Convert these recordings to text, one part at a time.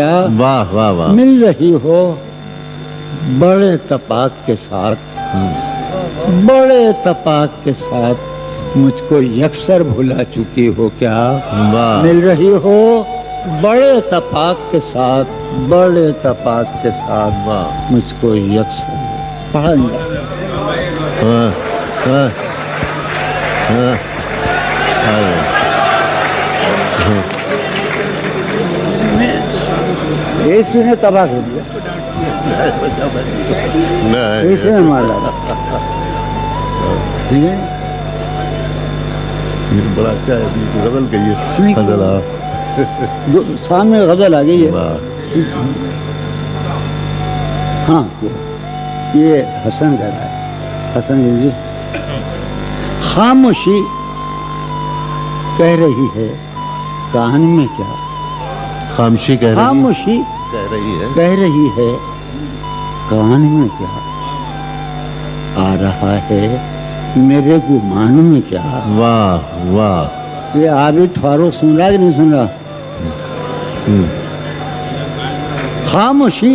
واہ واہ واہ مل رہی ہو بڑے تپاک کے ساتھ، بڑے تپاک کے ساتھ مجھ کو یکسر بھلا چکی ہو کیا؟ واہ مل رہی ہو بڑے تپاک کے ساتھ، بڑے تپاک کے ساتھ واہ مجھ کو یکسر پڑھا نہیں ہاں ہاں ہاں اسی نے تباہ کر دیا، اسی نے مار ڈالا۔ ٹھیک ہے، بڑا اچھا ہے، غزل کہیے غزل سامنے غزل آ گئی ہے۔ ہاں یہ حسن کہہ رہا ہے، حسن جی خاموشی کہہ رہی ہے کان میں کیا؟ خاموشی کہہ رہی خاموشی ہے کہہ رہی ہے کان میں کیا؟ آ رہا ہے میرے گمان میں کیا؟ واہ واہ یہ عابد فاروق سن رہا کہ نہیں سن رہا؟ خاموشی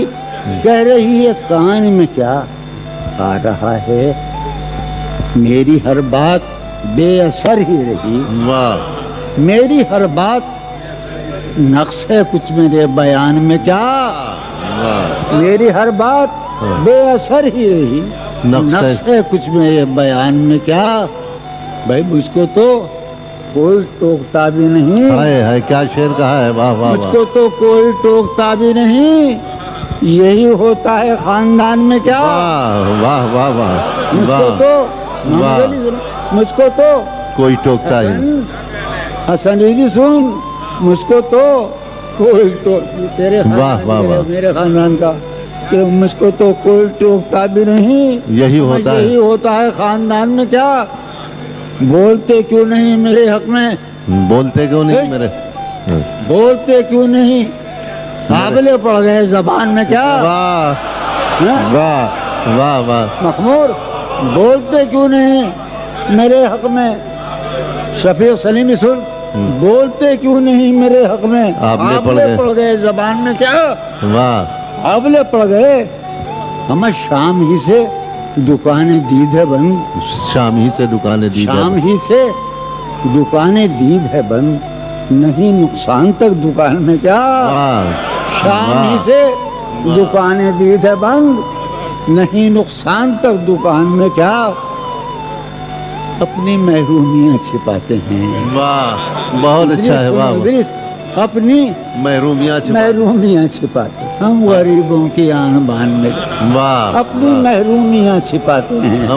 کہہ رہی ہے کان میں کیا؟ آ رہا ہے میری ہر بات بے اثر ہی رہی، واہ میری ہر بات نقص ہے کچھ میرے بیان میں کیا؟ واہ میری ہر بات بے اثر ہی رہی، نقص ہے کچھ میرے بیان میں کیا؟ بھائی مجھ کو تو کوئی ٹوکتا بھی نہیں، ہائے ہائے کیا شعر کہا ہے، واہ واہ مجھ کو تو کوئی ٹوکتا بھی نہیں، یہی ہوتا ہے خاندان میں کیا؟ واہ واہ واہ مجھ کو واہ تو واہ مجھ کو تو کوئی ٹوکتا ہی نہیں۔ حسن جی سن، مجھ کو تو کوئی تیرے واہ واہ واہ میرے خاندان کا کہ مجھ کو تو کوئی ٹوکتا بھی نہیں، یہی ہوتا ہے، یہی ہوتا ہے خاندان میں کیا؟ بولتے کیوں نہیں میرے حق میں؟ بولتے کیوں نہیں میرے؟ بولتے کیوں نہیں؟ قابلے پڑ گئے زبان میں کیا؟ واہ واہ واہ واہ مخمور بولتے کیوں نہیں میرے حق میں؟ شفیع سلیمی سن، بولتے کیوں نہیں میرے حق میں؟ آبلے پڑ گئے زبان میں کیا؟ واہ آبلے پڑ گئے، ہمیں شام ہی سے دکانیں دید ہے بند، شام ہی سے دکانیں دی شام ہی سے دکانیں دید ہے بند، نہیں نقصان تک دکان میں کیا؟ شام ہی سے دکانیں دید ہے بند، نہیں نقصان تک دکان میں کیا؟ اپنی محرومیاں چھپاتے ہیں، واہ بہت اچھا ہے، واہ اپنی محرومیاں چھپاتے ہم غریبوں کی آن بان میں واہ اپنی محرومیاں چھپاتے ہیں۔